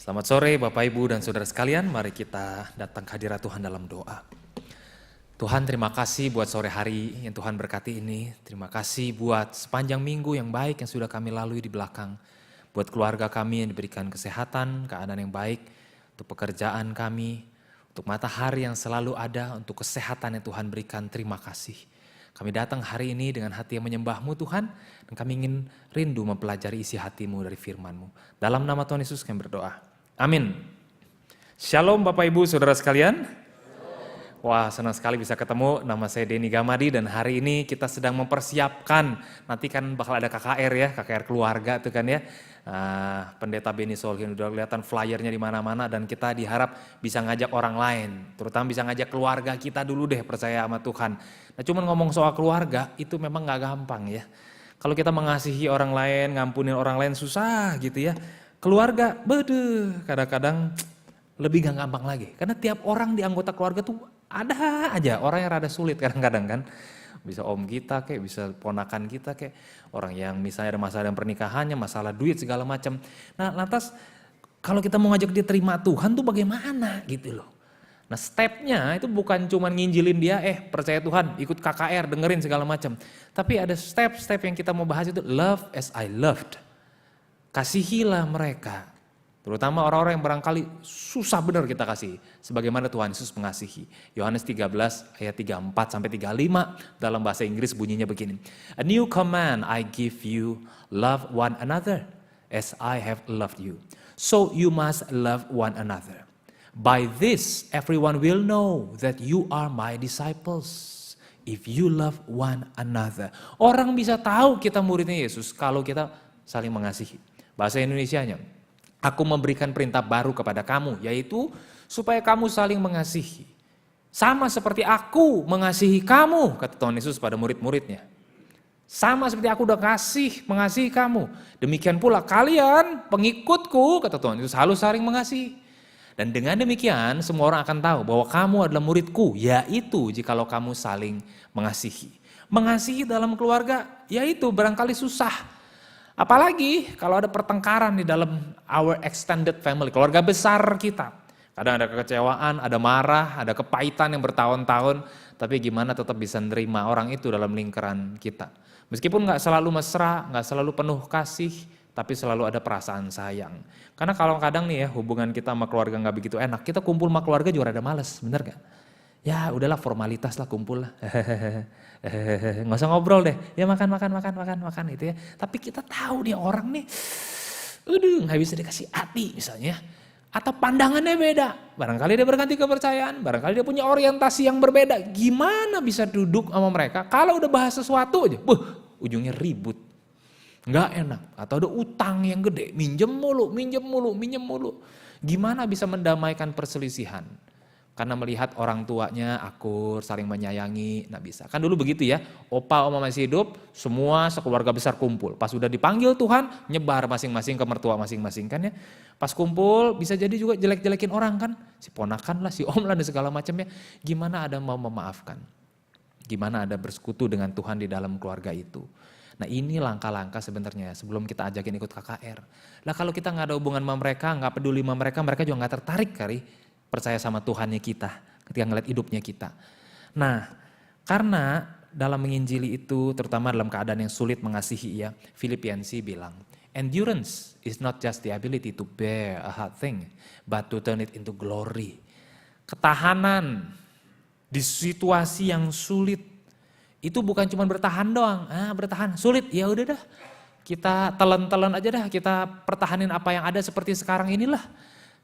Selamat sore Bapak Ibu dan Saudara sekalian, mari kita datang ke hadirat Tuhan dalam doa. Tuhan, terima kasih buat sore hari yang Tuhan berkati ini. Terima kasih buat sepanjang minggu yang baik yang sudah kami lalui di belakang. Buat keluarga kami yang diberikan kesehatan, keadaan yang baik, untuk pekerjaan kami, untuk matahari yang selalu ada, untuk kesehatan yang Tuhan berikan, terima kasih. Kami datang hari ini dengan hati yang menyembah-Mu Tuhan, dan kami ingin rindu mempelajari isi hati-Mu dari firman-Mu. Dalam nama Tuhan Yesus kami berdoa. Amin. Shalom Bapak Ibu Saudara sekalian. Wah, senang sekali bisa ketemu. Nama saya Denny Gamadi dan hari ini kita sedang mempersiapkan, nanti kan bakal ada KKR ya, KKR keluarga tuh kan ya. Pendeta Benny Solhin udah kelihatan flyernya di mana-mana dan kita diharap bisa ngajak orang lain, terutama bisa ngajak keluarga kita dulu deh, percaya sama Tuhan. Nah, cuman ngomong soal keluarga itu memang nggak gampang ya. Kalau kita mengasihi orang lain, ngampunin orang lain susah gitu ya. Keluarga, kadang-kadang lebih gak gampang lagi. Karena tiap orang di anggota keluarga tuh ada aja orang yang rada sulit kadang-kadang kan. Bisa om kita kayak, bisa ponakan kita kayak, orang yang misalnya ada masalah dengan pernikahannya, masalah duit segala macam. Nah, lantas kalau kita mau ngajak dia terima Tuhan tuh bagaimana gitu loh. Nah, stepnya itu bukan cuma nginjilin dia, percaya Tuhan, ikut KKR, dengerin segala macam. Tapi ada step-step yang kita mau bahas itu, love as I loved. Kasihilah mereka. Terutama orang-orang yang barangkali susah benar kita kasih. Sebagaimana Tuhan Yesus mengasihi. Yohanes 13 ayat 34 sampai 35 dalam bahasa Inggris bunyinya begini. A new command I give you, love one another as I have loved you. So you must love one another. By this everyone will know that you are my disciples. If you love one another. Orang bisa tahu kita muridnya Yesus kalau kita saling mengasihi. Bahasa Indonesianya. Aku memberikan perintah baru kepada kamu, yaitu supaya kamu saling mengasihi. Sama seperti aku mengasihi kamu, kata Tuhan Yesus pada murid-muridnya. Sama seperti aku udah mengasihi kamu. Demikian pula kalian, pengikutku, kata Tuhan Yesus, harus saling mengasihi. Dan dengan demikian semua orang akan tahu bahwa kamu adalah muridku, yaitu jikalau kamu saling mengasihi. Mengasihi dalam keluarga, yaitu barangkali susah. Apalagi kalau ada pertengkaran di dalam our extended family, keluarga besar kita. Kadang ada kekecewaan, ada marah, ada kepahitan yang bertahun-tahun. Tapi gimana tetap bisa nerima orang itu dalam lingkaran kita. Meskipun gak selalu mesra, gak selalu penuh kasih, tapi selalu ada perasaan sayang. Karena kalau kadang nih ya hubungan kita sama keluarga gak begitu enak, kita kumpul sama keluarga juga ada males, bener gak? Ya udahlah formalitas lah, kumpul lah. Nggak usah ngobrol deh. Ya makan gitu ya. Tapi kita tahu nih orang nih, nggak bisa dikasih hati misalnya. Atau pandangannya beda. Barangkali dia berganti kepercayaan, barangkali dia punya orientasi yang berbeda. Gimana bisa duduk sama mereka kalau udah bahas sesuatu aja, ujungnya ribut. Nggak enak. Atau ada utang yang gede, minjem mulu. Gimana bisa mendamaikan perselisihan? Karena melihat orang tuanya akur, saling menyayangi, nggak bisa. Kan dulu begitu ya, opa oma masih hidup, semua sekeluarga besar kumpul. Pas udah dipanggil Tuhan, nyebar masing-masing ke mertua masing-masing kan ya. Pas kumpul bisa jadi juga jelek-jelekin orang kan, si ponakan lah, si om lah dan segala macamnya. Gimana ada mau memaafkan? Gimana ada bersekutu dengan Tuhan di dalam keluarga itu? Nah ini langkah-langkah sebenarnya sebelum kita ajakin ikut KKR. Lah kalau kita nggak ada hubungan sama mereka, nggak peduli sama mereka, mereka juga nggak tertarik kali percaya sama Tuhannya kita ketika ngeliat hidupnya kita. Nah, karena dalam menginjili itu terutama dalam keadaan yang sulit mengasihi ya, Filipiansi bilang, endurance is not just the ability to bear a hard thing, but to turn it into glory. Ketahanan di situasi yang sulit itu bukan cuma bertahan doang, bertahan sulit ya udah dah. Kita telan-telan aja dah, kita pertahanin apa yang ada seperti sekarang inilah.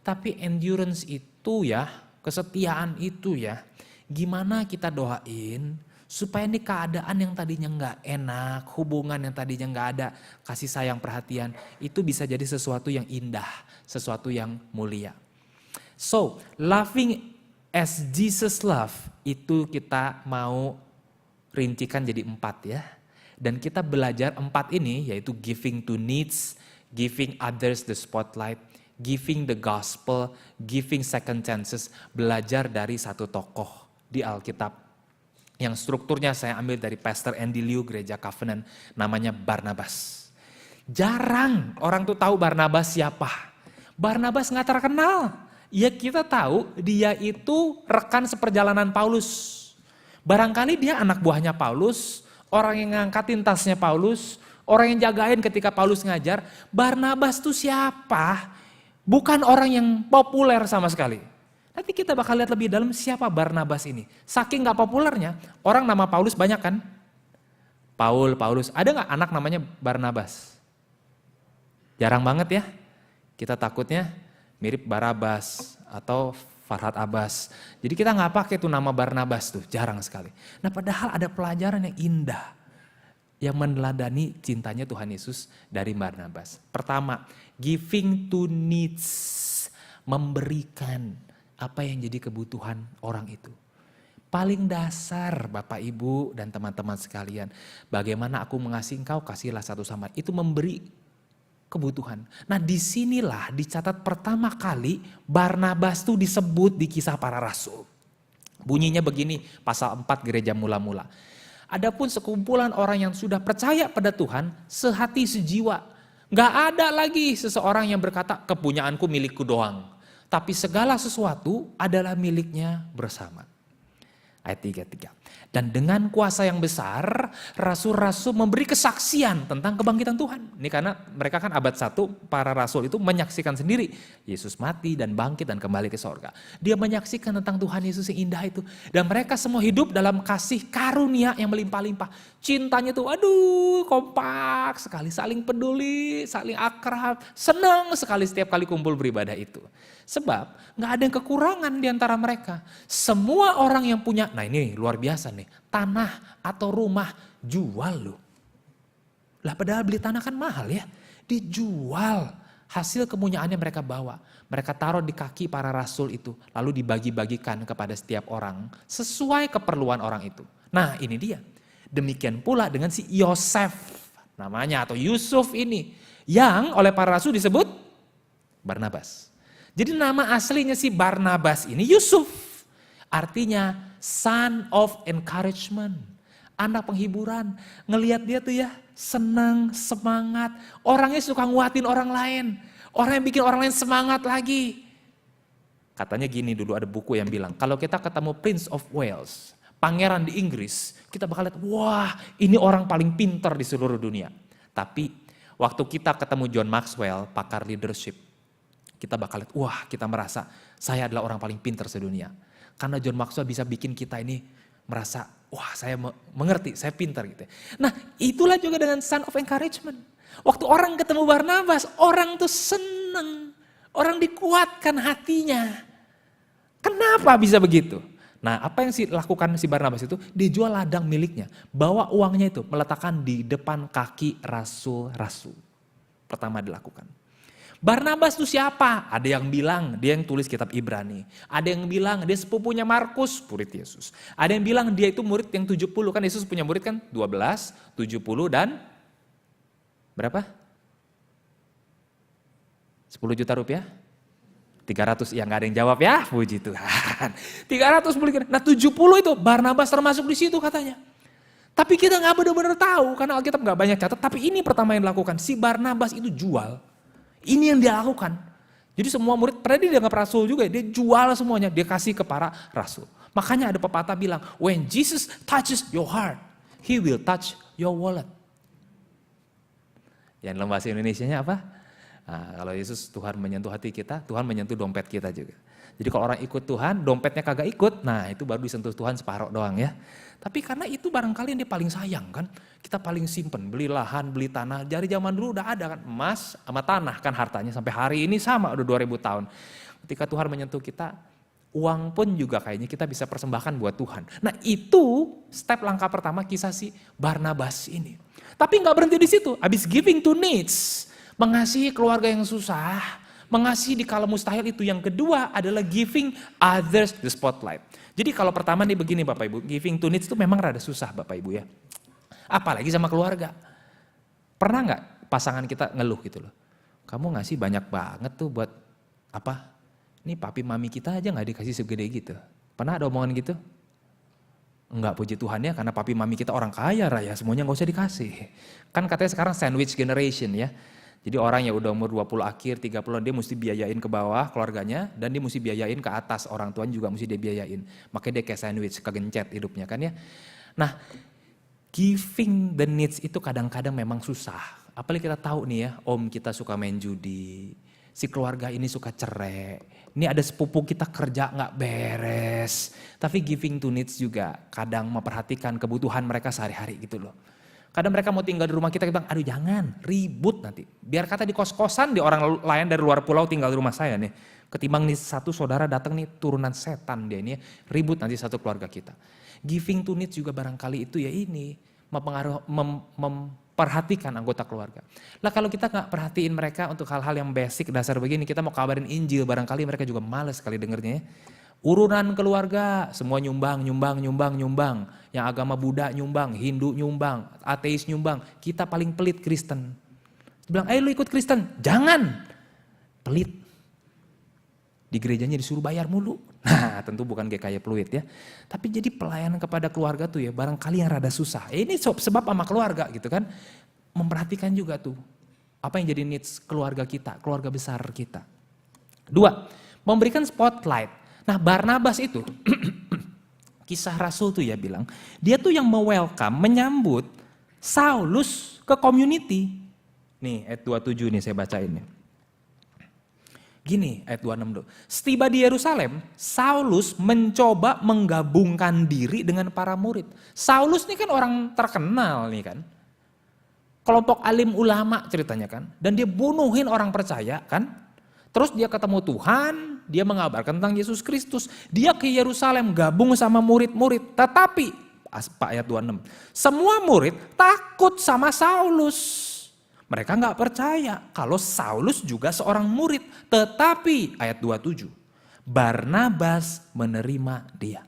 Tapi endurance itu ya, kesetiaan itu ya, gimana kita doain supaya ini keadaan yang tadinya gak enak, hubungan yang tadinya gak ada, kasih sayang perhatian, itu bisa jadi sesuatu yang indah, sesuatu yang mulia. So, loving as Jesus love, itu kita mau rincikan jadi 4 ya. Dan kita belajar 4 ini, yaitu giving to needs, giving others the spotlight, giving the gospel, giving second chances, belajar dari satu tokoh di Alkitab. Yang strukturnya saya ambil dari Pastor Andy Liu, Gereja Covenant, namanya Barnabas. Jarang orang tuh tahu Barnabas siapa. Barnabas nggak terkenal. Ya kita tahu dia itu rekan seperjalanan Paulus. Barangkali dia anak buahnya Paulus, orang yang ngangkatin tasnya Paulus, orang yang jagain ketika Paulus ngajar. Barnabas tuh siapa? Bukan orang yang populer sama sekali. Nanti kita bakal lihat lebih dalam siapa Barnabas ini. Saking gak populernya, orang nama Paulus banyak kan? Paulus. Ada gak anak namanya Barnabas? Jarang banget ya. Kita takutnya mirip Barabas atau Farhad Abbas. Jadi kita gak pakai tuh nama Barnabas tuh, jarang sekali. Nah padahal ada pelajaran yang indah. Yang meneladani cintanya Tuhan Yesus dari Barnabas. Pertama, giving to needs. Memberikan apa yang jadi kebutuhan orang itu. Paling dasar Bapak Ibu dan teman-teman sekalian. Bagaimana aku mengasihi engkau, kasihlah satu sama lain. Itu memberi kebutuhan. Nah disinilah dicatat pertama kali Barnabas itu disebut di Kisah Para Rasul. Bunyinya begini, pasal 4 gereja mula-mula. Adapun sekumpulan orang yang sudah percaya pada Tuhan, sehati sejiwa. Gak ada lagi seseorang yang berkata, kepunyaanku milikku doang. Tapi segala sesuatu adalah miliknya bersama. Ayat 33. Dan dengan kuasa yang besar, rasul-rasul memberi kesaksian tentang kebangkitan Tuhan. Ini karena mereka kan abad 1, para rasul itu menyaksikan sendiri. Yesus mati dan bangkit dan kembali ke sorga. Dia menyaksikan tentang Tuhan Yesus yang indah itu. Dan mereka semua hidup dalam kasih karunia yang melimpah-limpah. Cintanya tuh kompak sekali. Saling peduli, saling akrab. Senang sekali setiap kali kumpul beribadah itu. Sebab gak ada yang kekurangan di antara mereka. Semua orang yang punya, nah ini luar biasa nih, tanah atau rumah jual loh. Lah padahal beli tanah kan mahal ya, dijual. Hasil kepunyaannya mereka bawa. Mereka taruh di kaki para rasul itu, lalu dibagi-bagikan kepada setiap orang sesuai keperluan orang itu. Nah ini dia, demikian pula dengan si Yosef namanya atau Yusuf ini, yang oleh para rasul disebut Barnabas. Jadi nama aslinya si Barnabas ini Yusuf. Artinya son of encouragement. Anak penghiburan. Ngelihat dia tuh ya senang, semangat. Orangnya suka nguatin orang lain. Orang yang bikin orang lain semangat lagi. Katanya gini dulu ada buku yang bilang. Kalau kita ketemu Prince of Wales, pangeran di Inggris. Kita bakal lihat wah ini orang paling pintar di seluruh dunia. Tapi waktu kita ketemu John Maxwell, pakar leadership. Kita bakal lihat, wah kita merasa saya adalah orang paling pintar sedunia. Karena John Maxwell bisa bikin kita ini merasa, wah saya mengerti, saya pintar gitu. Nah itulah juga dengan son of encouragement. Waktu orang ketemu Barnabas, orang tuh seneng. Orang dikuatkan hatinya. Kenapa bisa begitu? Nah apa yang lakukan si Barnabas itu, dia jual ladang miliknya. Bawa uangnya itu, meletakkan di depan kaki rasul-rasul. Pertama dilakukan. Barnabas itu siapa? Ada yang bilang dia yang tulis kitab Ibrani. Ada yang bilang dia sepupunya Markus, murid Yesus. Ada yang bilang dia itu murid yang 70, kan Yesus punya murid kan 12, 70 dan berapa? 10 juta rupiah? 300, ya gak ada yang jawab ya, puji Tuhan. 300 murid, nah 70 itu Barnabas termasuk di situ katanya. Tapi kita gak benar-benar tahu karena Alkitab gak banyak catat. Tapi ini pertama yang dilakukan, si Barnabas itu jual. Ini yang dia lakukan. Jadi semua murid, padahal dia dianggap rasul juga, dia jual semuanya, dia kasih ke para rasul. Makanya ada pepatah bilang, when Jesus touches your heart, he will touch your wallet. Yang dalam bahasa Indonesianya apa? Nah, kalau Yesus Tuhan menyentuh hati kita, Tuhan menyentuh dompet kita juga. Jadi kalau orang ikut Tuhan, dompetnya kagak ikut, nah itu baru disentuh Tuhan separuh doang ya. Tapi karena itu barangkali yang dia paling sayang kan, kita paling simpen, beli lahan, beli tanah, dari zaman dulu udah ada kan, emas sama tanah kan hartanya, sampai hari ini sama udah 2000 tahun. Ketika Tuhan menyentuh kita, uang pun juga kayaknya kita bisa persembahkan buat Tuhan. Nah itu step langkah pertama kisah si Barnabas ini. Tapi gak berhenti di situ, habis giving to needs, mengasihi keluarga yang susah, mengasihi di kala mustahil itu. Yang kedua adalah giving others the spotlight. Jadi kalau pertama nih begini Bapak Ibu, giving to needs itu memang rada susah Bapak Ibu ya. Apalagi sama keluarga. Pernah gak pasangan kita ngeluh gitu loh. Kamu ngasih banyak banget tuh buat apa? Ini papi mami kita aja gak dikasih segede gitu. Pernah ada omongan gitu? Enggak, puji Tuhan ya, karena papi mami kita orang kaya raya, semuanya gak usah dikasih. Kan katanya sekarang sandwich generation ya. Jadi orang yang udah umur 20 akhir, 30 dia mesti biayain ke bawah keluarganya dan dia mesti biayain ke atas, orang tuanya juga mesti dia biayain. Makanya dia kayak sandwich, kegencet hidupnya kan ya. Nah, giving the needs itu kadang-kadang memang susah. Apalagi kita tahu nih ya, om kita suka main judi, si keluarga ini suka cerai, ini ada sepupu kita kerja gak beres. Tapi giving to needs juga kadang memperhatikan kebutuhan mereka sehari-hari gitu loh. Kadang mereka mau tinggal di rumah kita bilang, aduh jangan, ribut nanti. Biar kata di kos-kosan di orang lain dari luar pulau tinggal di rumah saya nih. Ketimbang nih satu saudara datang nih turunan setan dia ini, ribut nanti satu keluarga kita. Giving to needs juga barangkali itu ya ini, memperhatikan anggota keluarga. Lah kalau kita gak perhatiin mereka untuk hal-hal yang basic dasar begini, kita mau kabarin Injil, barangkali mereka juga males sekali dengernya ya. Urunan keluarga, semua nyumbang. Yang agama Buddha nyumbang, Hindu nyumbang, ateis nyumbang. Kita paling pelit Kristen. Bilang, ayo lu ikut Kristen. Jangan. Pelit. Di gerejanya disuruh bayar mulu. Nah tentu bukan kayak peluit ya. Tapi jadi pelayanan kepada keluarga tuh ya barangkali yang rada susah. Ini sebab sama keluarga gitu kan. Memperhatikan juga tuh. Apa yang jadi needs keluarga kita, keluarga besar kita. 2, memberikan spotlight. Nah Barnabas itu, kisah Rasul tuh ya bilang, dia tuh yang me-welcome, menyambut Saulus ke community. Nih ayat 27 nih saya bacain nih. Gini ayat 26 tuh. Setiba di Yerusalem, Saulus mencoba menggabungkan diri dengan para murid. Saulus nih kan orang terkenal nih kan. Kelompok alim ulama ceritanya kan. Dan dia bunuhin orang percaya kan. Terus dia ketemu Tuhan, dia mengabarkan tentang Yesus Kristus. Dia ke Yerusalem gabung sama murid-murid. Tetapi, ayat 26, semua murid takut sama Saulus. Mereka gak percaya kalau Saulus juga seorang murid. Tetapi, ayat 27, Barnabas menerima dia.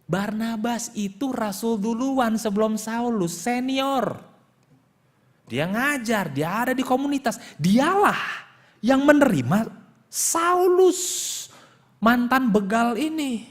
Barnabas itu rasul duluan sebelum Saulus, senior. Dia ngajar, dia ada di komunitas. Dialah yang menerima Saulus, mantan begal ini.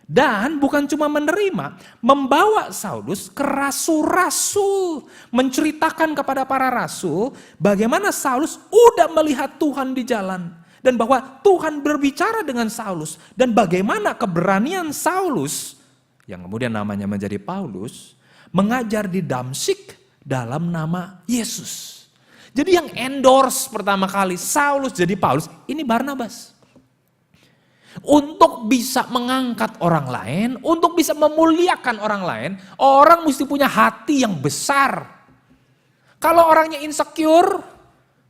Dan bukan cuma menerima, membawa Saulus ke rasul-rasul. Menceritakan kepada para rasul bagaimana Saulus udah melihat Tuhan di jalan. Dan bahwa Tuhan berbicara dengan Saulus. Dan bagaimana keberanian Saulus, yang kemudian namanya menjadi Paulus, mengajar di Damsyik dalam nama Yesus. Jadi yang endorse pertama kali Saulus jadi Paulus, ini Barnabas. Untuk bisa mengangkat orang lain, untuk bisa memuliakan orang lain, orang mesti punya hati yang besar. Kalau orangnya insecure,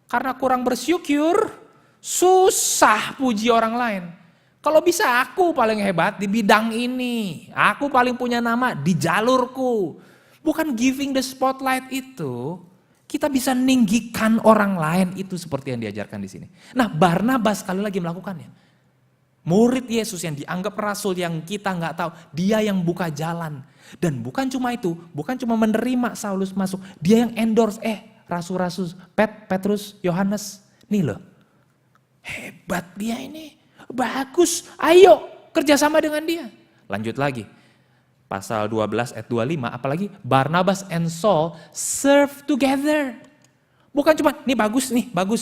karena kurang bersyukur, susah puji orang lain. Kalau bisa aku paling hebat di bidang ini, aku paling punya nama di jalurku. Bukan giving the spotlight itu, kita bisa ninggikan orang lain itu seperti yang diajarkan di sini. Nah Barnabas sekali lagi melakukannya. Murid Yesus yang dianggap rasul yang kita nggak tahu, dia yang buka jalan. Dan bukan cuma itu, bukan cuma menerima Saulus masuk, dia yang endorse, rasul-rasul, Petrus, Yohanes, nih loh. Hebat dia ini, bagus, ayo kerjasama dengan dia. Lanjut lagi. Pasal 12 ayat 25, apalagi Barnabas and Saul serve together. Bukan cuma, nih bagus,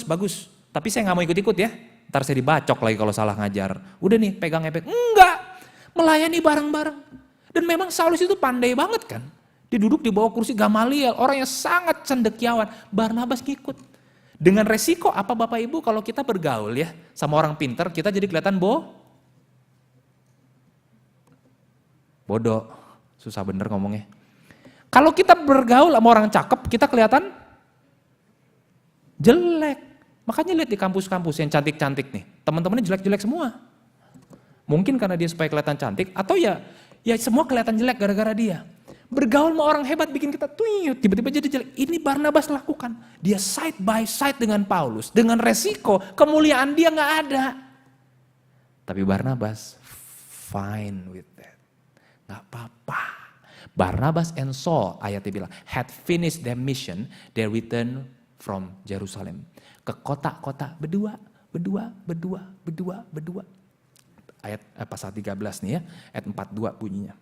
bagus. Tapi saya gak mau ikut-ikut ya. Ntar saya dibacok lagi kalau salah ngajar. Udah nih pegang epek. Enggak, melayani bareng-bareng. Dan memang Saulus itu pandai banget kan. Dia duduk di bawah kursi Gamaliel, orang yang sangat cendekiawan. Barnabas ngikut. Dengan resiko apa Bapak Ibu kalau kita bergaul ya sama orang pinter, kita jadi kelihatan bodoh, susah bener ngomongnya. Kalau kita bergaul sama orang cakep, kita kelihatan jelek. Makanya lihat di kampus-kampus yang cantik-cantik nih, teman-temannya jelek-jelek semua. Mungkin karena dia supaya kelihatan cantik, atau ya semua kelihatan jelek gara-gara dia. Bergaul sama orang hebat bikin kita tuyut, tiba-tiba jadi jelek. Ini Barnabas lakukan. Dia side by side dengan Paulus, dengan resiko kemuliaan dia nggak ada. Tapi Barnabas fine with that. Gak apa-apa. Barnabas and Saul, ayatnya bilang, had finished their mission, they returned from Jerusalem. Ke kota-kota berdua. Ayat pasal 13 nih ya, ayat 42 bunyinya.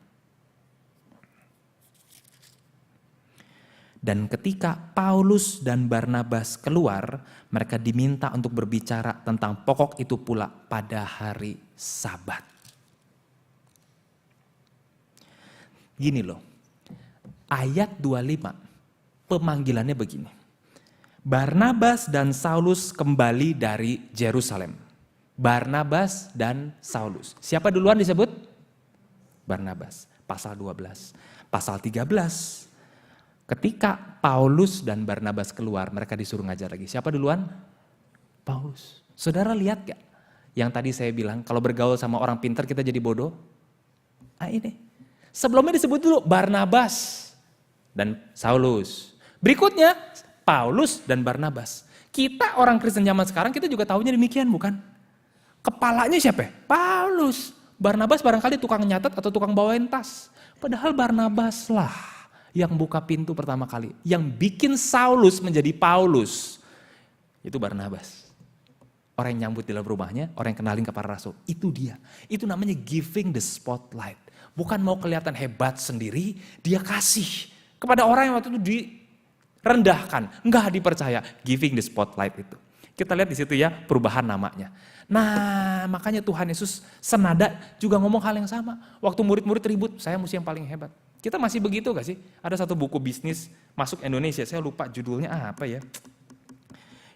Dan ketika Paulus dan Barnabas keluar, mereka diminta untuk berbicara tentang pokok itu pula pada hari Sabat. Gini loh, ayat 25, pemanggilannya begini. Barnabas dan Saulus kembali dari Yerusalem. Barnabas dan Saulus. Siapa duluan disebut? Barnabas. Pasal 12. Pasal 13. Ketika Paulus dan Barnabas keluar, mereka disuruh ngajar lagi. Siapa duluan? Paulus. Saudara lihat gak? Yang tadi saya bilang, kalau bergaul sama orang pintar kita jadi bodoh. Ah ini. Sebelumnya disebut dulu Barnabas dan Saulus. Berikutnya Paulus dan Barnabas. Kita orang Kristen zaman sekarang kita juga tahunya demikian bukan? Kepalanya siapa? Paulus. Barnabas barangkali tukang nyatet atau tukang bawain tas. Padahal Barnabas lah yang buka pintu pertama kali. Yang bikin Saulus menjadi Paulus. Itu Barnabas. Orang yang nyambut di dalam rumahnya, orang yang kenalin ke para rasul. Itu dia. Itu namanya giving the spotlight. Bukan mau kelihatan hebat sendiri, dia kasih kepada orang yang waktu itu direndahkan. Enggak dipercaya, giving the spotlight itu. Kita lihat di situ ya perubahan namanya. Nah makanya Tuhan Yesus senada juga ngomong hal yang sama. Waktu murid-murid ribut, saya mesti yang paling hebat. Kita masih begitu gak sih? Ada satu buku bisnis masuk Indonesia, saya lupa judulnya apa ya.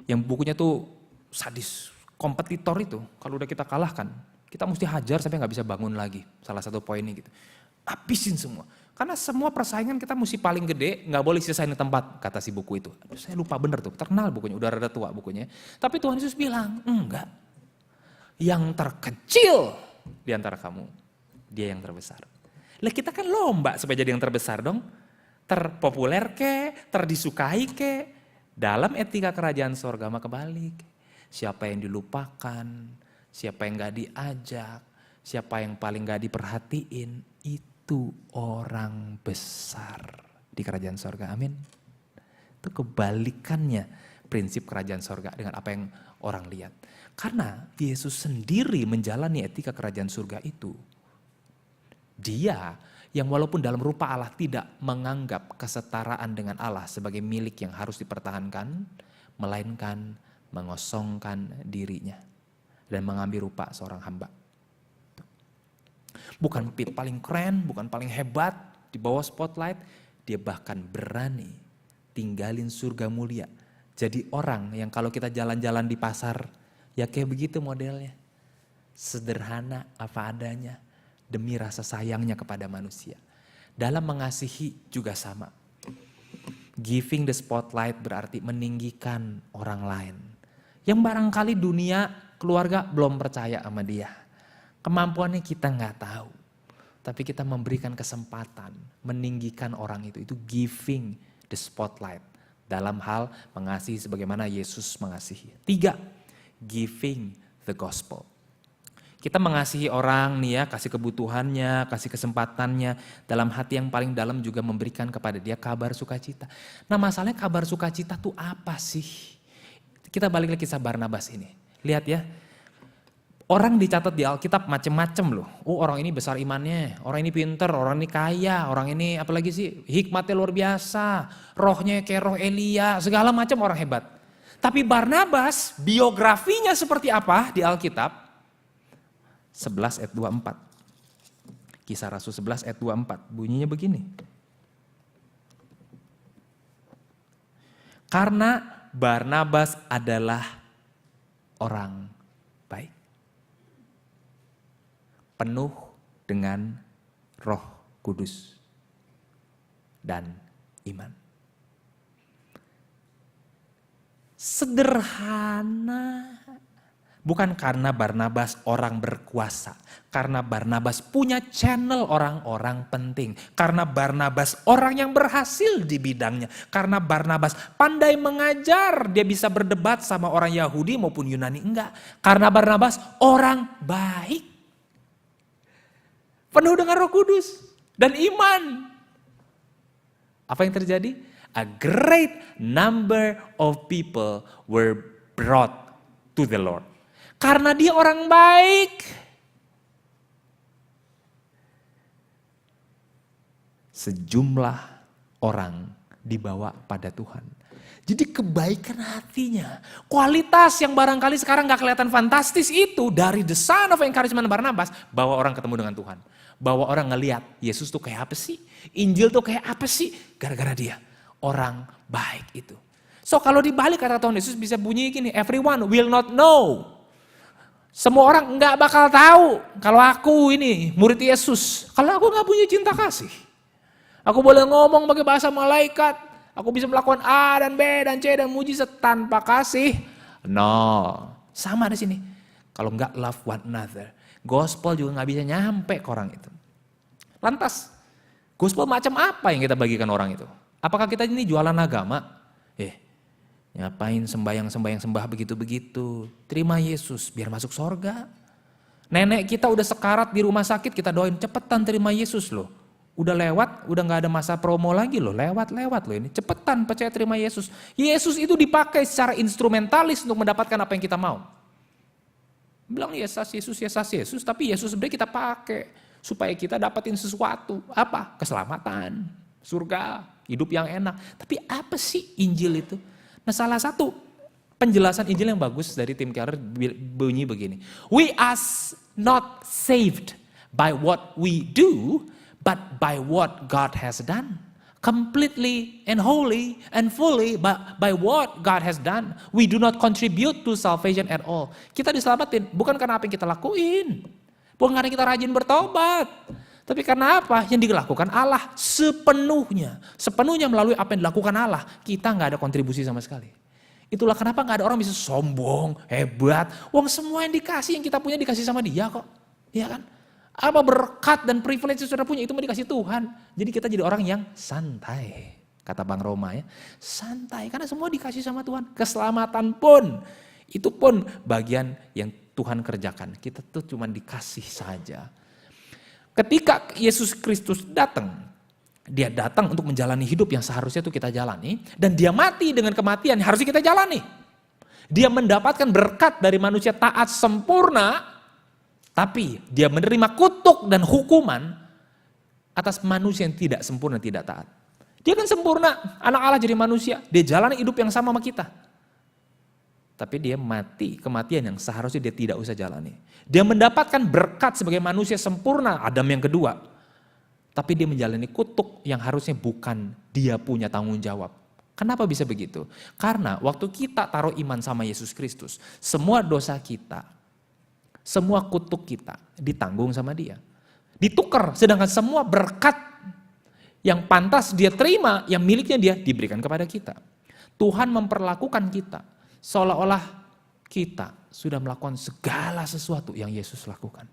Yang bukunya tuh sadis, kompetitor itu kalau udah kita kalahkan, kita mesti hajar sampai gak bisa bangun lagi. Salah satu poinnya gitu. Habisin semua. Karena semua persaingan kita mesti paling gede, gak boleh sisain tempat, kata si buku itu. Aduh, saya lupa bener tuh, terkenal bukunya, udah rada tua bukunya. Tapi Tuhan Yesus bilang, enggak. Yang terkecil di antara kamu, dia yang terbesar. Lah kita kan lomba supaya jadi yang terbesar dong. Terpopuler ke, terdisukai ke. Dalam etika kerajaan sorga mah kebalik. Siapa yang dilupakan, siapa yang gak diajak, siapa yang paling gak diperhatiin, itu orang besar di kerajaan sorga. Amin. Itu kebalikannya prinsip kerajaan sorga dengan apa yang orang lihat. Karena Yesus sendiri menjalani etika kerajaan surga itu. Dia yang walaupun dalam rupa Allah tidak menganggap kesetaraan dengan Allah sebagai milik yang harus dipertahankan, melainkan mengosongkan dirinya dan mengambil rupa seorang hamba. Bukan paling keren, bukan paling hebat di bawah spotlight, dia bahkan berani tinggalin surga mulia. Jadi orang yang kalau kita jalan-jalan di pasar, ya kayak begitu modelnya. Sederhana apa adanya. Demi rasa sayangnya kepada manusia. Dalam mengasihi juga sama. Giving the spotlight berarti meninggikan orang lain. Yang barangkali dunia, keluarga belum percaya sama dia. Kemampuannya kita gak tahu. Tapi kita memberikan kesempatan, meninggikan orang itu. Itu giving the spotlight. Dalam hal mengasihi sebagaimana Yesus mengasihi. 3, giving the gospel. Kita mengasihi orang nih ya, kasih kebutuhannya, kasih kesempatannya. Dalam hati yang paling dalam juga memberikan kepada dia kabar sukacita. Nah masalahnya kabar sukacita tuh apa sih? Kita balik lagi kisah Barnabas ini. Lihat ya, orang dicatat di Alkitab macem-macem loh. Oh orang ini besar imannya, orang ini pinter, orang ini kaya, orang ini apalagi sih hikmatnya luar biasa. Rohnya kayak roh Elia, segala macam orang hebat. Tapi Barnabas biografinya seperti apa di Alkitab? 11 ayat 24. Kisah Rasul 11 ayat 24. Bunyinya begini. Karena Barnabas adalah orang baik. Penuh dengan Roh Kudus dan iman. Sederhana. Bukan karena Barnabas orang berkuasa. Karena Barnabas punya channel orang-orang penting. Karena Barnabas orang yang berhasil di bidangnya. Karena Barnabas pandai mengajar. Dia bisa berdebat sama orang Yahudi maupun Yunani. Enggak. Karena Barnabas orang baik. Penuh dengan Roh Kudus dan iman. Apa yang terjadi? A great number of people were brought to the Lord. Karena dia orang baik. Sejumlah orang dibawa pada Tuhan. Jadi kebaikan hatinya, kualitas yang barangkali sekarang gak kelihatan fantastis itu dari the son of encouragement Barnabas, bawa orang ketemu dengan Tuhan. Bawa orang ngeliat Yesus tuh kayak apa sih, Injil tuh kayak apa sih, gara-gara dia orang baik itu. So kalau dibalik kata Tuhan Yesus bisa bunyi gini, everyone will not know. Semua orang gak bakal tahu kalau aku ini murid Yesus, kalau aku gak punya cinta kasih. Aku boleh ngomong pakai bahasa malaikat, aku bisa melakukan A dan B dan C dan mujizat tanpa kasih. No, sama di sini. Kalau nggak love one another, gospel juga nggak bisa nyampe ke orang itu. Lantas, gospel macam apa yang kita bagikan orang itu? Apakah kita ini jualan agama? Ngapain sembah begitu-begitu? Terima Yesus biar masuk sorga. Nenek kita udah sekarat di rumah sakit, kita doain cepetan terima Yesus loh. Udah lewat, udah gak ada masa promo lagi loh, lewat loh ini. Cepetan percaya terima Yesus. Yesus itu dipakai secara instrumentalis untuk mendapatkan apa yang kita mau. Bilang Yesus, tapi Yesus sebenarnya kita pakai supaya kita dapatin sesuatu. Apa? Keselamatan, surga, hidup yang enak. Tapi apa sih Injil itu? Nah salah satu penjelasan Injil yang bagus dari Tim Keller bunyi begini. We are not saved by what we do, but by what God has done. Completely and wholly and fully by what God has done. We do not contribute to salvation at all. Kita diselamatin bukan karena apa yang kita lakuin. Bukan karena kita rajin bertobat. Tapi karena apa? Yang dilakukan Allah sepenuhnya. Sepenuhnya melalui apa yang dilakukan Allah. Kita gak ada kontribusi sama sekali. Itulah kenapa gak ada orang bisa sombong, hebat. Wong semua yang dikasih, yang kita punya dikasih sama dia kok. Iya kan? Apa berkat dan privilege yang saudara punya itu mau dikasih Tuhan. Jadi kita jadi orang yang santai. Kata Bang Roma ya. Santai karena semua dikasih sama Tuhan. Keselamatan pun. Itu pun bagian yang Tuhan kerjakan. Kita tuh cuma dikasih saja. Ketika Yesus Kristus datang, dia datang untuk menjalani hidup yang seharusnya itu kita jalani. Dan dia mati dengan kematian yang harusnya kita jalani. Dia mendapatkan berkat dari manusia taat sempurna, tapi dia menerima kutuk dan hukuman atas manusia yang tidak sempurna, tidak taat. Dia kan sempurna, anak Allah jadi manusia, dia jalani hidup yang sama kita. Tapi dia mati kematian yang seharusnya dia tidak usah jalani. Dia mendapatkan berkat sebagai manusia sempurna, Adam yang kedua. Tapi dia menjalani kutuk yang harusnya bukan dia punya tanggung jawab. Kenapa bisa begitu? Karena waktu kita taruh iman sama Yesus Kristus, semua dosa kita, semua kutuk kita ditanggung sama dia. Ditukar, sedangkan semua berkat yang pantas dia terima, yang miliknya dia diberikan kepada kita. Tuhan memperlakukan kita seolah-olah kita sudah melakukan segala sesuatu yang Yesus lakukan.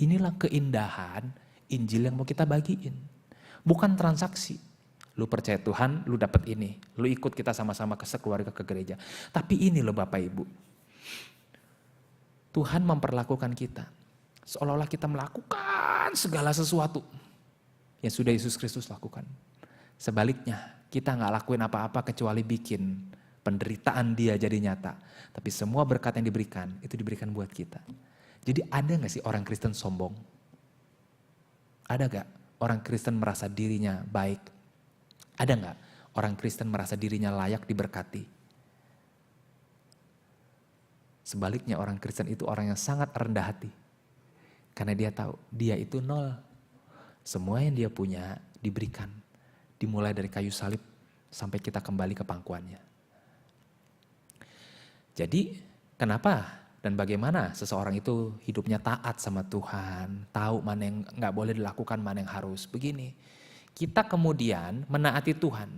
Inilah keindahan Injil yang mau kita bagiin. Bukan transaksi. Lu percaya Tuhan, lu dapat ini. Lu ikut kita sama-sama ke sekeluarga ke gereja. Tapi ini loh Bapak Ibu. Tuhan memperlakukan kita seolah-olah kita melakukan segala sesuatu yang sudah Yesus Kristus lakukan. Sebaliknya, kita gak lakuin apa-apa kecuali bikin penderitaan dia jadi nyata. Tapi semua berkat yang diberikan, itu diberikan buat kita. Jadi ada gak sih orang Kristen sombong? Ada gak orang Kristen merasa dirinya baik? Ada gak orang Kristen merasa dirinya layak diberkati? Sebaliknya orang Kristen itu orang yang sangat rendah hati. Karena dia tahu, dia itu nol. Semua yang dia punya diberikan. Dimulai dari kayu salib sampai kita kembali ke pangkuannya. Jadi kenapa dan bagaimana seseorang itu hidupnya taat sama Tuhan, tahu mana yang gak boleh dilakukan, mana yang harus. Begini, kita kemudian menaati Tuhan,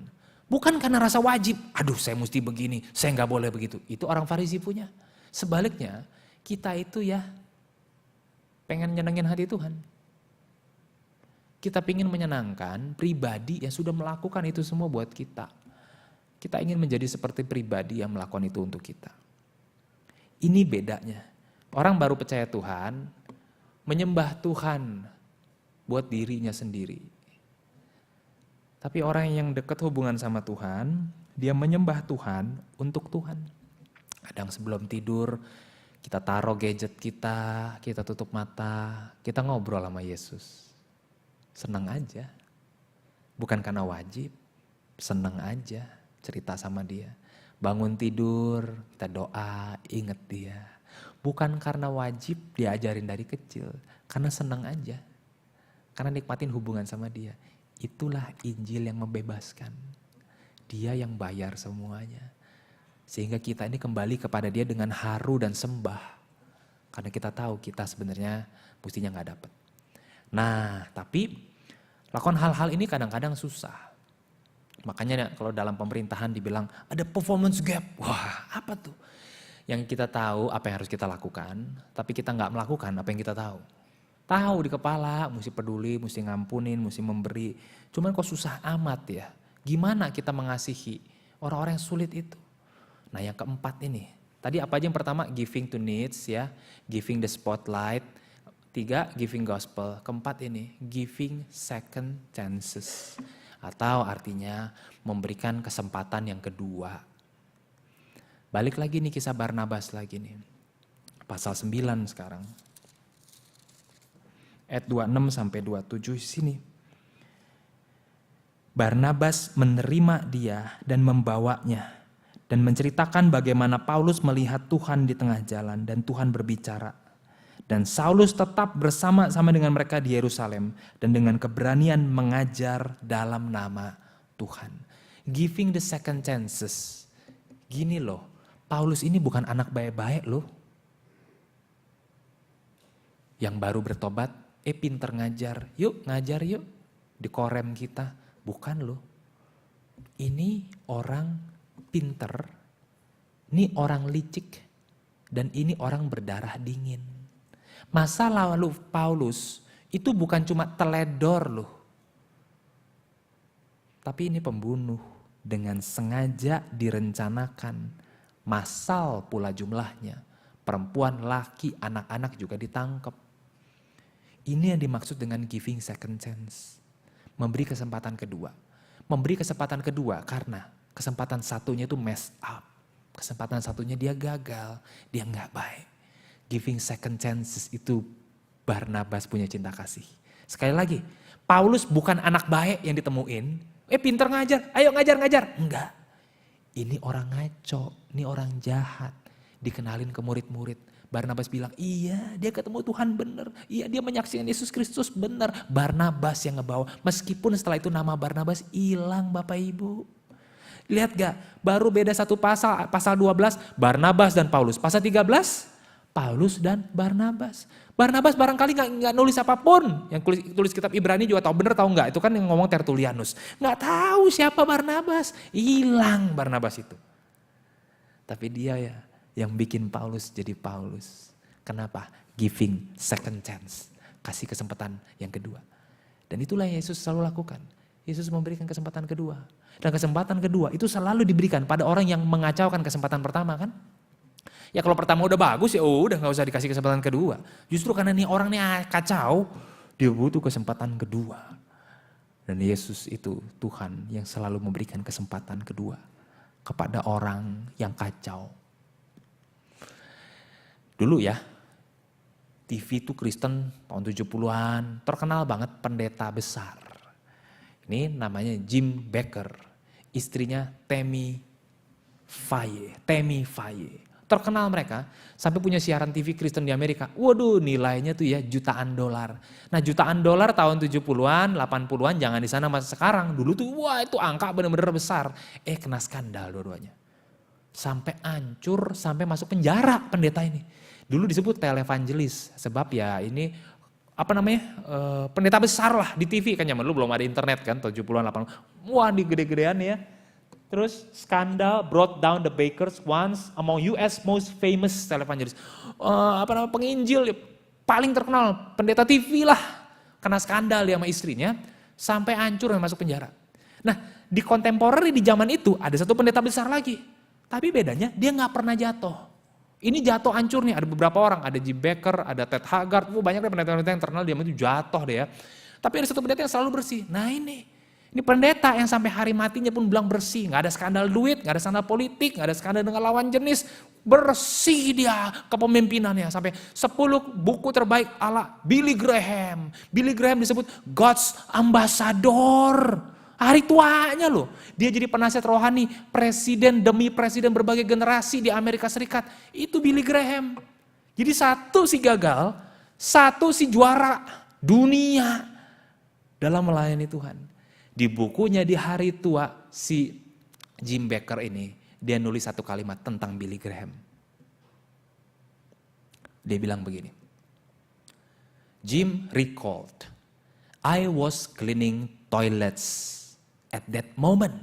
bukan karena rasa wajib, aduh saya mesti begini, saya gak boleh begitu. Itu orang Farisi punya. Sebaliknya, kita itu ya pengen nyenengin hati Tuhan. Kita ingin menyenangkan pribadi yang sudah melakukan itu semua buat kita. Kita ingin menjadi seperti pribadi yang melakukan itu untuk kita. Ini bedanya. Orang baru percaya Tuhan, menyembah Tuhan buat dirinya sendiri. Tapi orang yang dekat hubungan sama Tuhan, dia menyembah Tuhan untuk Tuhan. Kadang sebelum tidur, kita taruh gadget kita tutup mata, kita ngobrol sama Yesus. Senang aja. Bukan karena wajib, seneng aja cerita sama dia. Bangun tidur, kita doa, inget dia. Bukan karena wajib diajarin dari kecil, karena seneng aja. Karena nikmatin hubungan sama dia. Itulah Injil yang membebaskan. Dia yang bayar semuanya. Sehingga kita ini kembali kepada dia dengan haru dan sembah. Karena kita tahu kita sebenarnya mestinya gak dapet. Nah, tapi lakukan hal-hal ini kadang-kadang susah. Makanya kalau dalam pemerintahan dibilang ada performance gap. Wah, apa tuh? Yang kita tahu apa yang harus kita lakukan, tapi kita gak melakukan apa yang kita tahu. Tahu di kepala, mesti peduli, mesti ngampunin, mesti memberi. Cuman kok susah amat ya. Gimana kita mengasihi orang-orang yang sulit itu? Nah yang keempat ini, tadi apa aja yang pertama? Giving to needs ya, giving the spotlight. 3, giving gospel. Keempat ini, giving second chances. Atau artinya memberikan kesempatan yang kedua. Balik lagi nih kisah Barnabas lagi nih. Pasal 9 sekarang. Ayat 26 sampai 27 sini. Barnabas menerima dia dan membawanya. Dan menceritakan bagaimana Paulus melihat Tuhan di tengah jalan dan Tuhan berbicara. Dan Saulus tetap bersama-sama dengan mereka di Yerusalem dan dengan keberanian mengajar dalam nama Tuhan. Giving the second chances. Gini loh, Paulus ini bukan anak baik-baik loh. Yang baru bertobat, pinter ngajar, yuk ngajar yuk. Di korem kita, bukan loh. Ini orang pinter, ini orang licik, dan ini orang berdarah dingin. Masa lalu Paulus itu bukan cuma teledor loh. Tapi ini pembunuh dengan sengaja direncanakan. Massal pula jumlahnya. Perempuan, laki, anak-anak juga ditangkap. Ini yang dimaksud dengan giving second chance. Memberi kesempatan kedua. Memberi kesempatan kedua karena kesempatan satunya itu mess up. Kesempatan satunya dia gagal, dia gak baik. Giving second chances itu Barnabas punya cinta kasih. Sekali lagi, Paulus bukan anak baik yang ditemuin. Pinter ngajar, ayo ngajar. Enggak. Ini orang ngaco, ini orang jahat. Dikenalin ke murid-murid. Barnabas bilang, iya dia ketemu Tuhan bener. Iya dia menyaksikan Yesus Kristus bener. Barnabas yang ngebawa. Meskipun setelah itu nama Barnabas hilang Bapak Ibu. Lihat gak? Baru beda satu pasal 12 Barnabas dan Paulus. Pasal 13 Paulus dan Barnabas. Barnabas barangkali nggak nulis apapun. Yang tulis kitab Ibrani juga tahu bener tahu nggak? Itu kan yang ngomong Tertulianus. Nggak tahu siapa Barnabas. Hilang Barnabas itu. Tapi dia ya yang bikin Paulus jadi Paulus. Kenapa? Giving second chance. Kasih kesempatan yang kedua. Dan itulah yang Yesus selalu lakukan. Yesus memberikan kesempatan kedua. Dan kesempatan kedua itu selalu diberikan pada orang yang mengacaukan kesempatan pertama kan. Ya kalau pertama udah bagus ya udah gak usah dikasih kesempatan kedua. Justru karena nih orang nih kacau, dia butuh kesempatan kedua. Dan Yesus itu Tuhan yang selalu memberikan kesempatan kedua kepada orang yang kacau. Dulu ya, TV itu Kristen tahun 70-an, terkenal banget pendeta besar. Ini namanya Jim Bakker, istrinya Tammy Faye. Terkenal mereka, sampai punya siaran TV Kristen di Amerika. Waduh nilainya tuh ya jutaan dolar. Nah jutaan dolar tahun 70-an, 80-an jangan di sana masa sekarang. Dulu tuh wah itu angka bener-bener besar. Kena skandal dua-duanya. Sampai hancur, sampai masuk penjara pendeta ini. Dulu disebut televangelis, sebab ya ini pendeta besar lah di TV. Kan zaman dulu belum ada internet kan, 70-an, 80-an. Wah di gede-gedean ya. Terus skandal brought down the bakers once among US most famous televangelist. Penginjil paling terkenal pendeta TV lah. Kena skandal dia sama istrinya sampai hancur dan masuk penjara. Nah di kontemporer di zaman itu ada satu pendeta besar lagi. Tapi bedanya dia gak pernah jatuh. Ini jatuh hancur nih, ada beberapa orang. Ada Jim Bakker, ada Ted Haggard. Banyak deh pendeta-pendeta yang terkenal dia itu jatuh deh ya. Tapi ada satu pendeta yang selalu bersih. Nah ini pendeta yang sampai hari matinya pun bilang bersih. Gak ada skandal duit, gak ada skandal politik, gak ada skandal dengan lawan jenis. Bersih dia kepemimpinannya. Sampai 10 buku terbaik ala Billy Graham. Billy Graham disebut God's Ambassador. Hari tuanya loh. Dia jadi penasihat rohani, presiden demi presiden berbagai generasi di Amerika Serikat. Itu Billy Graham. Jadi satu si gagal, satu si juara dunia dalam melayani Tuhan. Di bukunya di hari tua si Jim Bakker ini, dia nulis satu kalimat tentang Billy Graham. Dia bilang begini, Jim recalled, I was cleaning toilets at that moment,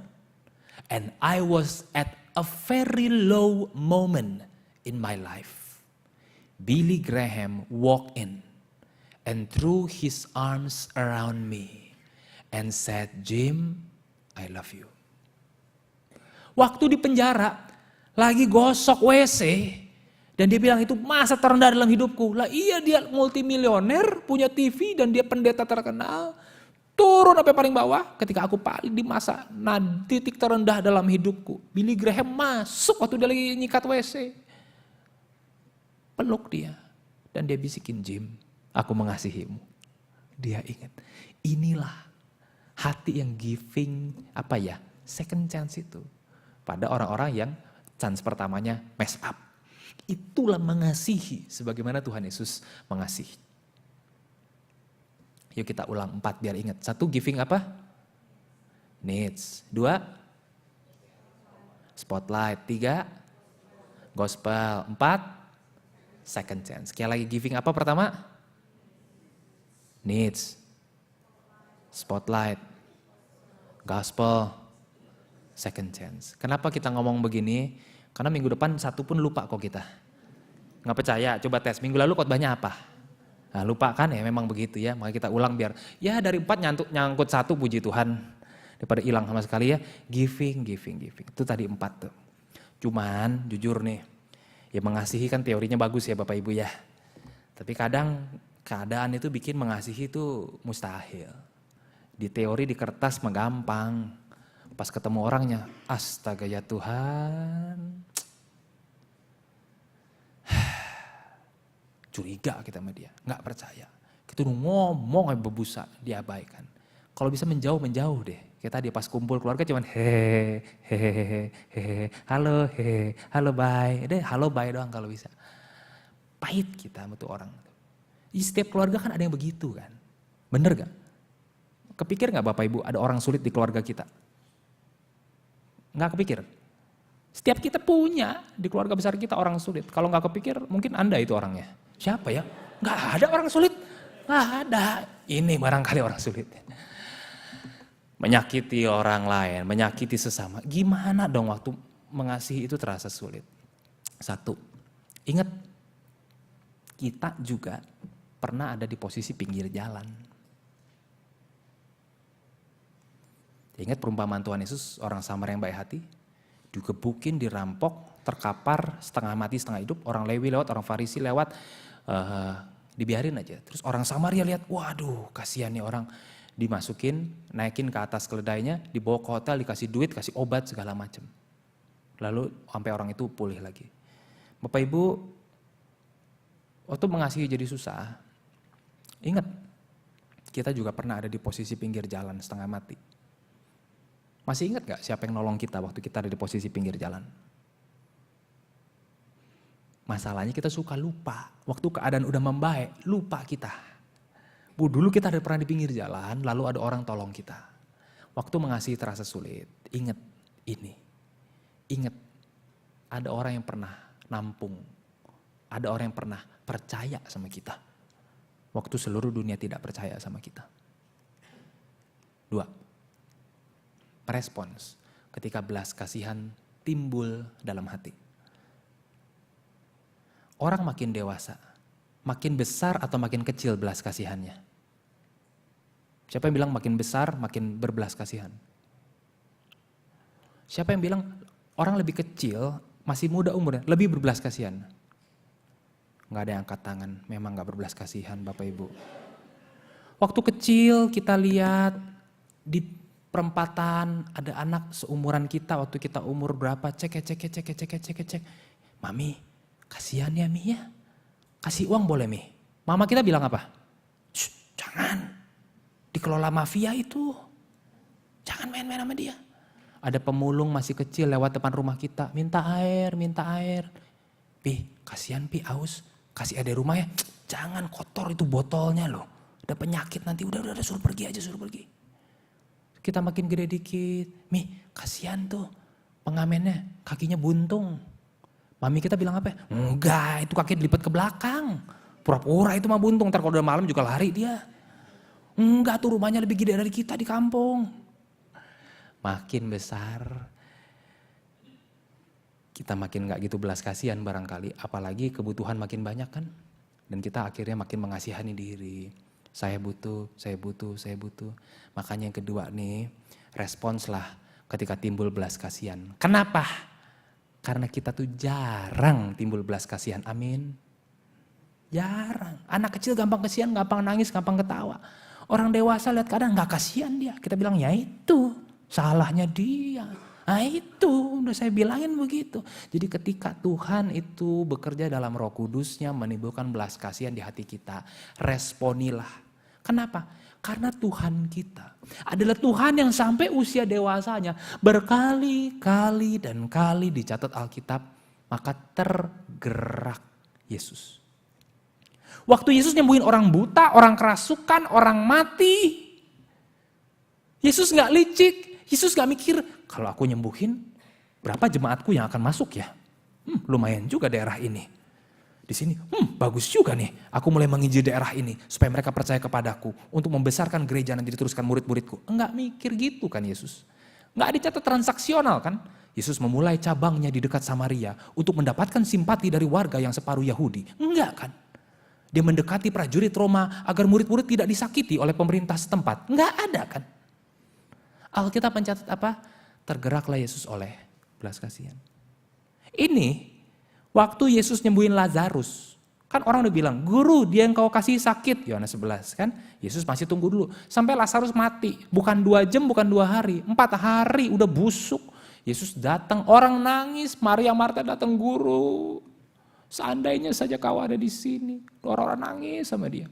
and I was at a very low moment in my life. Billy Graham walked in and threw his arms around me and said, Jim, I love you. Waktu di penjara, lagi gosok WC, dan dia bilang itu masa terendah dalam hidupku. Lah iya, dia multimilioner, punya TV, dan dia pendeta terkenal. Turun sampai paling bawah ketika aku paling di masa titik terendah dalam hidupku. Billy Graham masuk waktu dia lagi nyikat WC. Peluk dia. Dan dia bisikin, Jim, aku mengasihimu. Dia ingat, inilah hati yang giving, second chance itu. Pada orang-orang yang chance pertamanya mess up. Itulah mengasihi sebagaimana Tuhan Yesus mengasihi. Yuk kita ulang 4 biar ingat. 1, giving apa? Needs. 2, spotlight. 3, gospel. 4, second chance. Sekali lagi, giving apa pertama? Needs. Spotlight. Gospel. Second chance. Kenapa kita ngomong begini? Karena minggu depan satu pun lupa kok kita. Nggak percaya, coba tes. Minggu lalu khotbahnya apa? Nah, lupa kan ya, memang begitu ya. Maka kita ulang biar ya dari 4 nyangkut 1, puji Tuhan. Daripada hilang sama sekali ya. Giving. Itu tadi 4 tuh. Cuman jujur nih, ya mengasihi kan teorinya bagus ya Bapak Ibu ya. Tapi kadang keadaan itu bikin mengasihi itu mustahil. Di teori di kertas mah gampang. Pas ketemu orangnya, astaga ya Tuhan. Curiga kita sama dia, nggak percaya. Kita ngomong aja berbusa, diabaikan. Kalau bisa menjauh deh. Kita dia pas kumpul keluarga cuman halo bye. Halo bye doang kalau bisa. Pahit kita sama tuh orang. Di setiap keluarga kan ada yang begitu kan. Bener gak? Kepikir gak Bapak Ibu ada orang sulit di keluarga kita? Nggak kepikir? Setiap kita punya di keluarga besar kita orang sulit. Kalau nggak kepikir mungkin Anda itu orangnya. Siapa ya? Nggak ada orang sulit. Nggak ada. Ini barangkali orang sulit. Menyakiti orang lain, menyakiti sesama. Gimana dong waktu mengasihi itu terasa sulit? 1, ingat kita juga pernah ada di posisi pinggir jalan. Ingat perumpamaan Tuhan Yesus, orang Samar yang baik hati? Digebukin, dirampok, terkapar, setengah mati, setengah hidup. Orang Lewi lewat, orang Farisi lewat, dibiarin aja. Terus orang Samaria lihat, waduh kasihan nih orang. Dimasukin, naikin ke atas keledainya, dibawa ke hotel, dikasih duit, kasih obat segala macam. Lalu sampai orang itu pulih lagi. Bapak Ibu, waktu mengasihi jadi susah, ingat kita juga pernah ada di posisi pinggir jalan setengah mati. Masih ingat gak siapa yang nolong kita waktu kita ada di posisi pinggir jalan? Masalahnya kita suka lupa. Waktu keadaan udah membaik, lupa kita. Dulu kita ada pernah di pinggir jalan, lalu ada orang tolong kita. Waktu mengasihi terasa sulit, ingat ini. Ingat, ada orang yang pernah nampung. Ada orang yang pernah percaya sama kita. Waktu seluruh dunia tidak percaya sama kita. 2. Respons ketika belas kasihan timbul dalam hati. Orang makin dewasa, makin besar atau makin kecil belas kasihannya? Siapa yang bilang makin besar makin berbelas kasihan? Siapa yang bilang orang lebih kecil, masih muda umurnya, lebih berbelas kasihan? Nggak ada yang angkat tangan, memang nggak berbelas kasihan Bapak Ibu. Waktu kecil kita lihat di perempatan ada anak seumuran kita waktu kita umur berapa, cek. Mami, kasihan ya Mi ya, kasih uang boleh Mi? Mama kita bilang apa? Shh, jangan, dikelola mafia itu. Jangan main-main sama dia. Ada pemulung masih kecil lewat depan rumah kita, minta air. Pi, kasihan Pi, aus. Kasih air dari rumah ya. Jangan, kotor itu botolnya loh. Ada penyakit nanti, udah suruh pergi aja, suruh pergi. Kita makin gede dikit, Mi, kasihan tuh pengamennya, kakinya buntung. Mami kita bilang apa? Enggak, itu kaki dilipat ke belakang. Pura-pura itu mah buntung, ntar kalau udah malam juga lari dia. Enggak tuh, rumahnya lebih gede dari kita di kampung. Makin besar, kita makin gak gitu belas kasihan barangkali. Apalagi kebutuhan makin banyak kan. Dan kita akhirnya makin mengasihani diri. Saya butuh. Makanya yang kedua nih, responslah ketika timbul belas kasihan. Kenapa? Karena kita tuh jarang timbul belas kasihan, amin. Jarang. Anak kecil gampang kasihan, gampang nangis, gampang ketawa. Orang dewasa lihat keadaan gak kasihan dia. Kita bilang ya itu, salahnya dia. Nah itu, udah saya bilangin begitu. Jadi ketika Tuhan itu bekerja dalam Roh Kudusnya menimbulkan belas kasihan di hati kita, responilah. Kenapa? Karena Tuhan kita adalah Tuhan yang sampai usia dewasanya berkali-kali dan kali dicatat Alkitab, maka tergerak Yesus. Waktu Yesus nyembuhin orang buta, orang kerasukan, orang mati, Yesus gak licik. Yesus gak mikir, kalau aku nyembuhin berapa jemaatku yang akan masuk ya? Lumayan juga daerah ini. Di sini, bagus juga nih. Aku mulai menginjil daerah ini supaya mereka percaya kepadaku untuk membesarkan gereja nanti diteruskan murid-muridku. Enggak mikir gitu kan Yesus. Enggak dicatat transaksional kan. Yesus memulai cabangnya di dekat Samaria untuk mendapatkan simpati dari warga yang separuh Yahudi. Enggak kan. Dia mendekati prajurit Roma agar murid-murid tidak disakiti oleh pemerintah setempat. Enggak ada kan. Alkitab mencatat apa? Tergeraklah Yesus oleh belas kasihan. Ini waktu Yesus nyembuhin Lazarus. Kan orang udah bilang, guru dia yang kau kasih sakit. Yohanes 11 kan. Yesus masih tunggu dulu. Sampai Lazarus mati. Bukan 2 jam, bukan 2 hari. 4 hari udah busuk. Yesus datang, orang nangis. Maria Marta datang, guru. Seandainya saja kau ada di sini. Orang-orang nangis sama dia.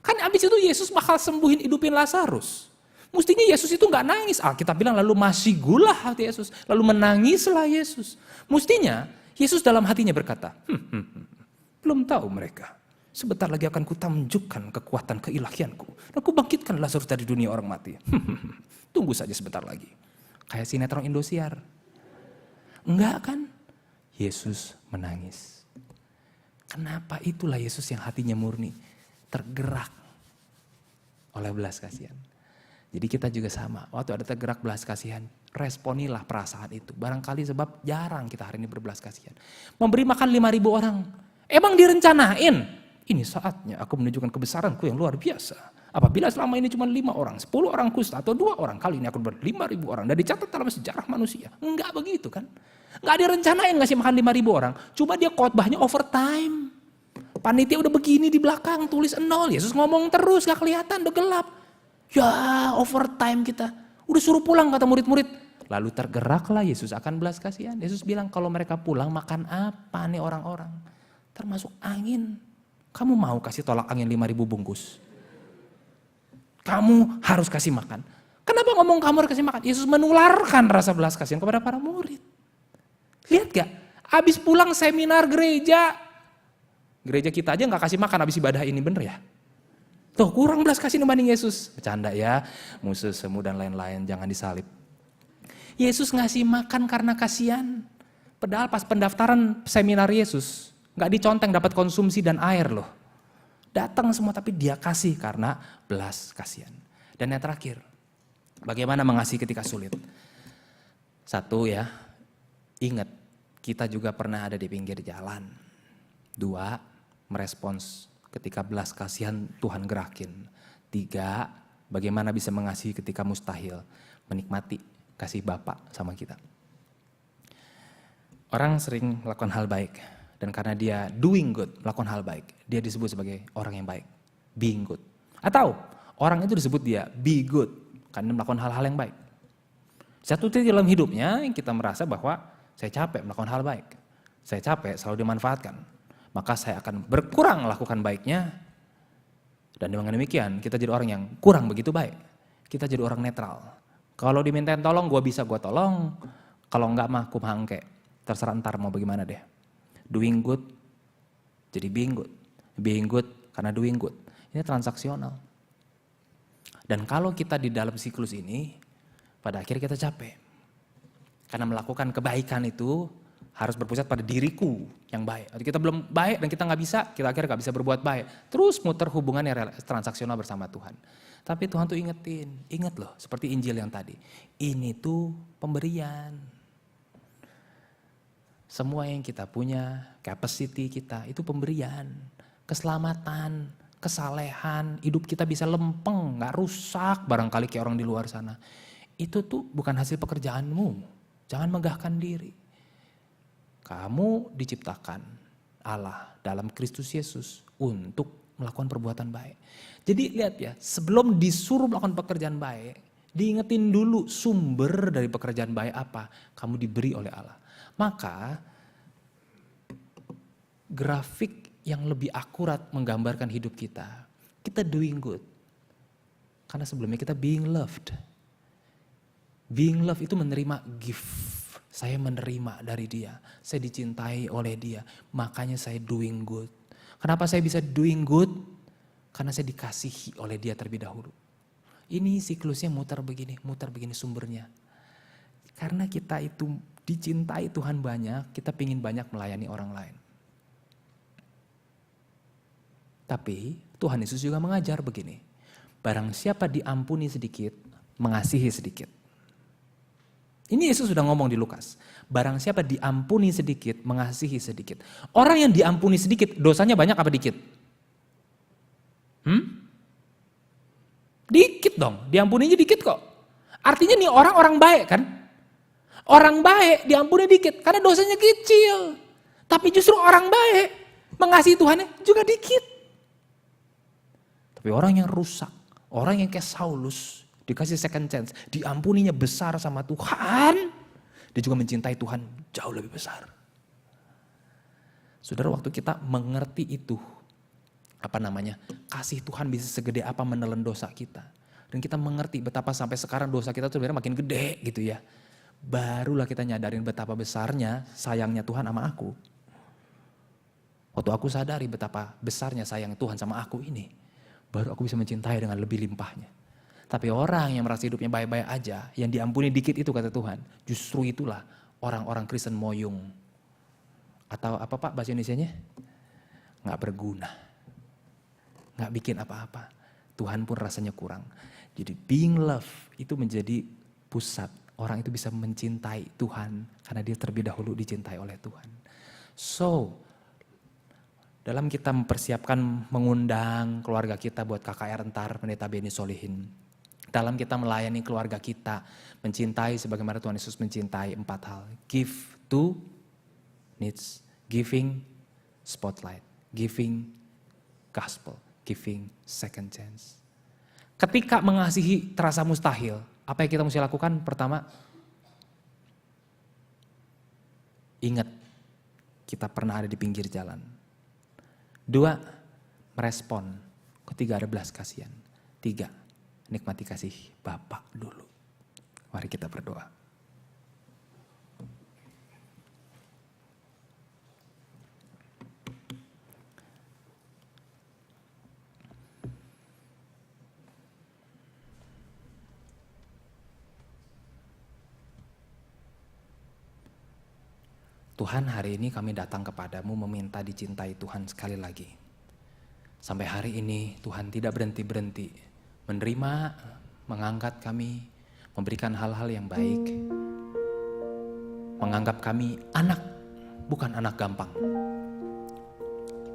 Kan abis itu Yesus bakal sembuhin hidupin Lazarus. Mestinya Yesus itu gak nangis. Alkitab bilang lalu masih gula hati Yesus. Lalu menangislah Yesus. Mestinya Yesus dalam hatinya berkata, belum tahu mereka. Sebentar lagi akan kutunjukkan kekuatan keilahianku. Dan kubangkitkan Lazarus dari dunia orang mati. Tunggu saja sebentar lagi. Kayak sinetron Indosiar. Enggak kan? Yesus menangis. Kenapa itulah Yesus yang hatinya murni. Tergerak oleh belas kasihan. Jadi kita juga sama, waktu ada tergerak belas kasihan, responilah perasaan itu. Barangkali sebab jarang kita hari ini berbelas kasihan. Memberi makan 5.000 orang, emang direncanain? Ini saatnya aku menunjukkan kebesaranku yang luar biasa. Apabila selama ini cuma 5 orang, 10 orang kusta atau 2 orang, kali ini aku ber 5.000 orang. Dan dicatat dalam sejarah manusia. Enggak begitu kan. Enggak direncanain ngasih makan 5.000 orang. Cuma dia khotbahnya overtime. Panitia udah begini di belakang, tulis 0. Yesus ngomong terus, gak kelihatan, udah gelap. Ya overtime kita, udah suruh pulang kata murid-murid. Lalu tergeraklah Yesus akan belas kasihan. Yesus bilang kalau mereka pulang makan apa nih orang-orang. Termasuk angin. Kamu mau kasih tolak angin 5.000 bungkus? Kamu harus kasih makan. Kenapa ngomong kamu harus kasih makan? Yesus menularkan rasa belas kasihan kepada para murid. Lihat gak? Abis pulang seminar gereja. Gereja kita aja gak kasih makan abis ibadah ini, bener ya? Tuh kurang belas kasihan dibanding Yesus. Bercanda ya, musuh semu dan lain-lain, jangan disalib. Yesus ngasih makan karena kasihan. Padahal pas pendaftaran seminar Yesus, gak diconteng dapat konsumsi dan air loh. Datang semua tapi dia kasih karena belas kasihan. Dan yang terakhir, bagaimana mengasihi ketika sulit? 1 ya, ingat kita juga pernah ada di pinggir jalan. 2, merespons ketika belas kasihan Tuhan gerakin. 3, bagaimana bisa mengasihi ketika mustahil. Menikmati kasih Bapa sama kita. Orang sering melakukan hal baik. Dan karena dia doing good, melakukan hal baik. Dia disebut sebagai orang yang baik. Being good. Atau orang itu disebut dia be good. Karena dia melakukan hal-hal yang baik. Satu titik dalam hidupnya yang kita merasa bahwa saya capek melakukan hal baik. Saya capek selalu dimanfaatkan. Maka saya akan berkurang lakukan baiknya. Dan dengan demikian kita jadi orang yang kurang begitu baik. Kita jadi orang netral. Kalau dimintain tolong gue bisa gue tolong. Kalau enggak mah aku hangke. Terserah ntar mau bagaimana deh. Doing good jadi being good. Being good karena doing good. Ini transaksional. Dan kalau kita di dalam siklus ini, pada akhirnya kita capek. Karena melakukan kebaikan itu harus berpusat pada diriku yang baik. Jadi kita belum baik dan kita nggak bisa, kita akhirnya nggak bisa berbuat baik. Terus muter hubungan yang transaksional bersama Tuhan. Tapi Tuhan tuh ingat loh, seperti Injil yang tadi. Ini tuh pemberian. Semua yang kita punya, capacity kita, itu pemberian. Keselamatan, kesalehan, hidup kita bisa lempeng, gak rusak barangkali kayak orang di luar sana. Itu tuh bukan hasil pekerjaanmu. Jangan megahkan diri. Kamu diciptakan Allah dalam Kristus Yesus untuk melakukan perbuatan baik. Jadi lihat ya, sebelum disuruh melakukan pekerjaan baik, diingetin dulu sumber dari pekerjaan baik apa. Kamu diberi oleh Allah. Maka grafik yang lebih akurat menggambarkan hidup kita. Kita doing good. Karena sebelumnya kita being loved. Being loved itu menerima gift. Saya menerima dari dia. Saya dicintai oleh dia. Makanya saya doing good. Kenapa saya bisa doing good? Karena saya dikasihi oleh dia terlebih dahulu. Ini siklusnya muter begini sumbernya. Karena kita itu dicintai Tuhan banyak, kita pingin banyak melayani orang lain. Tapi Tuhan Yesus juga mengajar begini, barang siapa diampuni sedikit, mengasihi sedikit. Ini Yesus sudah ngomong di Lukas, barang siapa diampuni sedikit, mengasihi sedikit. Orang yang diampuni sedikit, dosanya banyak apa dikit? Dikit dong, diampuninya dikit kok. Artinya nih orang baik kan? Orang baik diampuni dikit karena dosanya kecil. Tapi justru orang baik mengasihi Tuhannya juga dikit. Tapi orang yang rusak, orang yang kayak Saulus, dikasih second chance, diampuninya besar sama Tuhan, dia juga mencintai Tuhan jauh lebih besar. Saudara, waktu kita mengerti itu, kasih Tuhan bisa segede apa menelan dosa kita. Dan kita mengerti betapa sampai sekarang dosa kita tuh sebenarnya makin gede gitu ya. Barulah kita nyadarin betapa besarnya sayangnya Tuhan sama aku. Waktu aku sadari betapa besarnya sayang Tuhan sama aku ini, baru aku bisa mencintai dengan lebih limpahnya. Tapi orang yang merasa hidupnya baik-baik aja, yang diampuni dikit itu kata Tuhan, justru itulah orang-orang Kristen moyung. Atau apa Pak bahasa Indonesianya? Gak berguna. Gak bikin apa-apa. Tuhan pun rasanya kurang. Jadi being love itu menjadi pusat. Orang itu bisa mencintai Tuhan karena dia terlebih dahulu dicintai oleh Tuhan. So, dalam kita mempersiapkan mengundang keluarga kita buat KKR ntar Pendeta Beni Solihin. Dalam kita melayani keluarga kita, mencintai sebagaimana Tuhan Yesus mencintai 4 hal. Give to needs, giving spotlight, giving gospel, giving second chance. Ketika mengasihi terasa mustahil, apa yang kita mesti lakukan? Pertama, ingat kita pernah ada di pinggir jalan. 2, merespon. Ketiga, ada belas kasihan. 3, nikmati kasih Bapa dulu. Mari kita berdoa. Tuhan, hari ini kami datang kepadamu meminta dicintai Tuhan sekali lagi. Sampai hari ini Tuhan tidak berhenti-berhenti menerima, mengangkat kami, memberikan hal-hal yang baik. Menganggap kami anak, bukan anak gampang.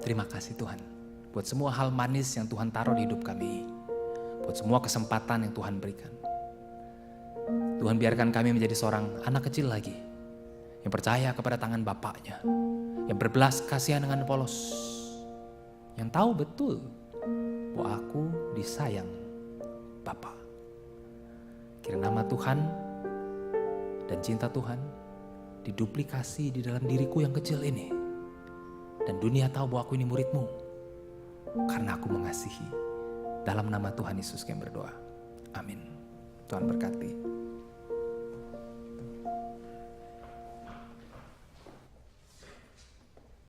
Terima kasih Tuhan buat semua hal manis yang Tuhan taruh di hidup kami. Buat semua kesempatan yang Tuhan berikan. Tuhan biarkan kami menjadi seorang anak kecil lagi. Yang percaya kepada tangan Bapaknya, yang berbelas kasihan dengan polos, yang tahu betul bahwa aku disayang Bapa. Kiranya nama Tuhan dan cinta Tuhan diduplikasi di dalam diriku yang kecil ini. Dan dunia tahu bahwa aku ini murid-Mu, karena aku mengasihi. Dalam nama Tuhan Yesus kami berdoa. Amin. Tuhan berkati.